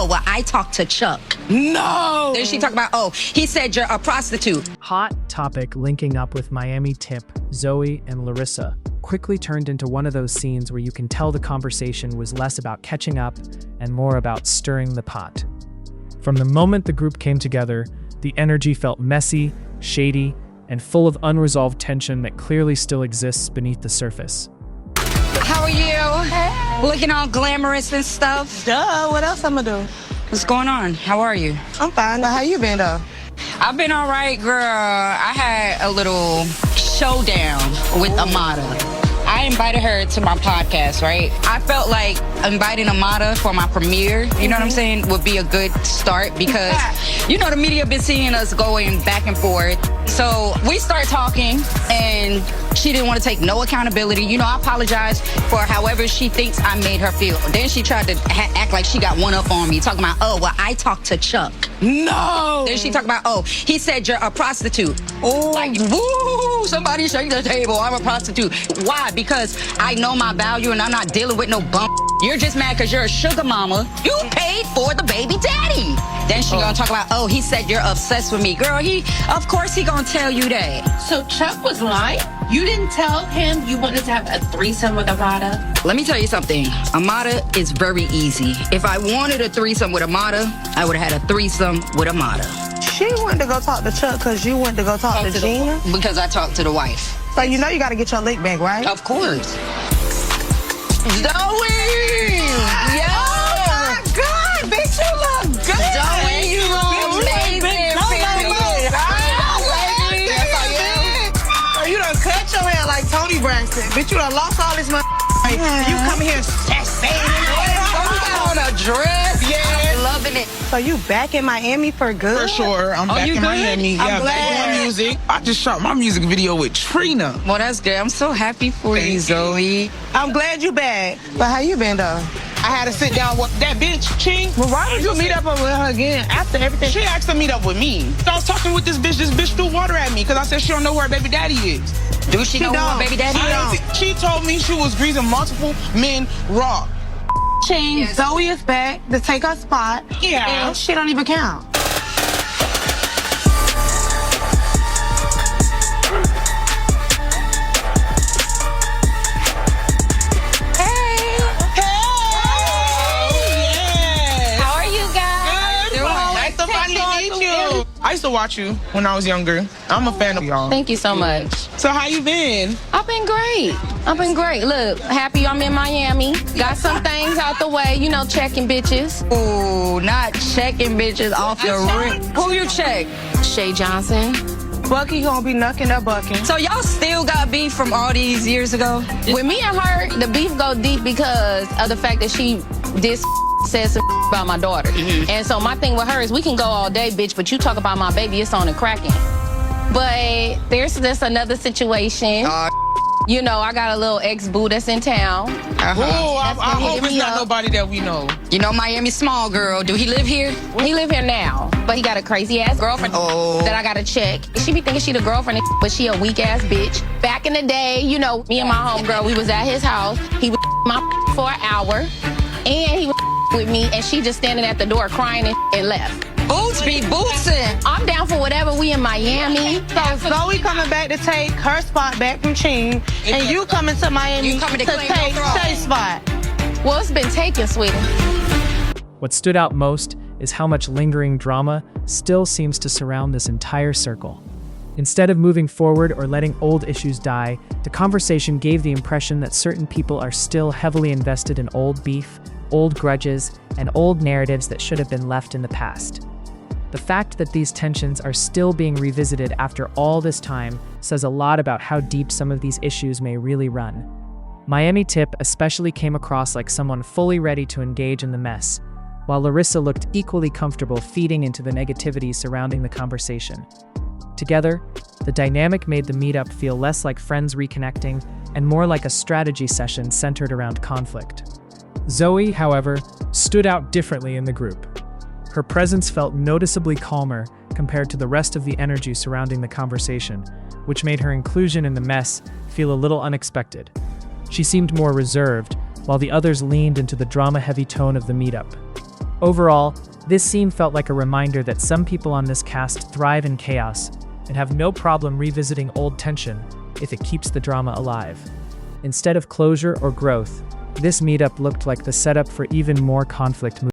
oh, well, I talked to Chuck. No! Then she talked about, oh, he said you're a prostitute. Hawt Topic linking up with Miami Tip, Zoey, and Larissa quickly turned into one of those scenes where you can tell the conversation was less about catching up and more about stirring the pot. From the moment the group came together, the energy felt messy, shady, and full of unresolved tension that clearly still exists beneath the surface. How are you? Hey. Looking all glamorous and stuff. Duh, what else I'm gonna do? What's going on? How are you? I'm fine, but how you been though? I've been all right, girl. I had a little showdown with Amada. I invited her to my podcast, right? I felt like inviting Amada for my premiere, you know what I'm saying, would be a good start because, you know, the media been seeing us going back and forth. So we start talking and she didn't want to take no accountability. You know, I apologize for however she thinks I made her feel. Then she tried to act like she got one up on me, talking about, oh, well, I talked to Chuck. No! Then she talked about, oh, he said you're a prostitute. Oh. Like, woo, somebody shake the table, I'm a prostitute. Why? Because I know my value and I'm not dealing with no bum. You're just mad because you're a sugar mama. You paid for the baby daddy. Then she gonna talk about, oh, he said you're obsessed with me. Girl, of course he gonna tell you that. So Chuck was lying? You didn't tell him you wanted to have a threesome with Amada? Let me tell you something. Amada is very easy. If I wanted a threesome with Amada, I would have had a threesome with Amada. She went to go talk to Chuck because you went to go talk to Gina? Because I talked to the wife. So you know you gotta get your lick back, right? Of course. Zoey! Yeah! Oh my God, bitch, you look good! Zoey, you look amazing! You done cut your hair like Tony Braxton. Bitch, you done lost all this money. You come here sexy. On a dress, yeah. I'm loving it. So you back in Miami for good? For sure, I'm back in Miami. I'm back glad. doing music. I just shot my music video with Trina. Well, that's good. I'm so happy for you, Zoey. I'm glad you back. But how you been though? I had to sit down with that bitch, Ching. Well, why would you meet up with her again after everything? She asked to meet up with me. So I was talking with this bitch threw water at me because I said she don't know where her baby daddy is. Do she know who her baby daddy is? She told me she was greasing multiple men raw. Ching, Zoey is back to take her spot. Yeah. And she don't even count. I used to watch you when I was younger. I'm a fan of y'all. Thank you so much. So how you been? I've been great. I've been great. Look, happy I'm in Miami. Got some things out the way, you know, checking bitches. Ooh, not checking bitches off your ring. Who you check? Shay Johnson. Bucky gonna be knucking that bucking. So y'all still got beef from all these years ago? With me and her, the beef go deep because of the fact that she said some about my daughter. And so my thing with her is we can go all day, bitch, but you talk about my baby, it's on and cracking. But there's this another situation. You know, I got a little ex-boo that's in town. I hope it's not nobody that we know. You know Miami small girl. Do he live here? He live here now, but he got a crazy-ass girlfriend that I gotta check. She be thinking she the girlfriend, but she a weak-ass bitch. Back in the day, you know, me and my homegirl, we was at his house. He was my for an hour, and he was with me, and she just standing at the door crying and left. Boots be bootsing. I'm down for whatever. We in Miami. So Zoey coming back to take her spot back from Ching, and you coming to Miami to take Shay's spot. Well, it's been taken, sweetie. What stood out most is how much lingering drama still seems to surround this entire circle. Instead of moving forward or letting old issues die, the conversation gave the impression that certain people are still heavily invested in old beef, old grudges, and old narratives that should have been left in the past. The fact that these tensions are still being revisited after all this time says a lot about how deep some of these issues may really run. Miami Tip especially came across like someone fully ready to engage in the mess, while Larissa looked equally comfortable feeding into the negativity surrounding the conversation. Together, the dynamic made the meetup feel less like friends reconnecting and more like a strategy session centered around conflict. Zoey, however, stood out differently in the group. Her presence felt noticeably calmer compared to the rest of the energy surrounding the conversation, which made her inclusion in the mess feel a little unexpected. She seemed more reserved, while the others leaned into the drama-heavy tone of the meetup. Overall, this scene felt like a reminder that some people on this cast thrive in chaos and have no problem revisiting old tension if it keeps the drama alive. Instead of closure or growth, this meetup looked like the setup for even more conflict.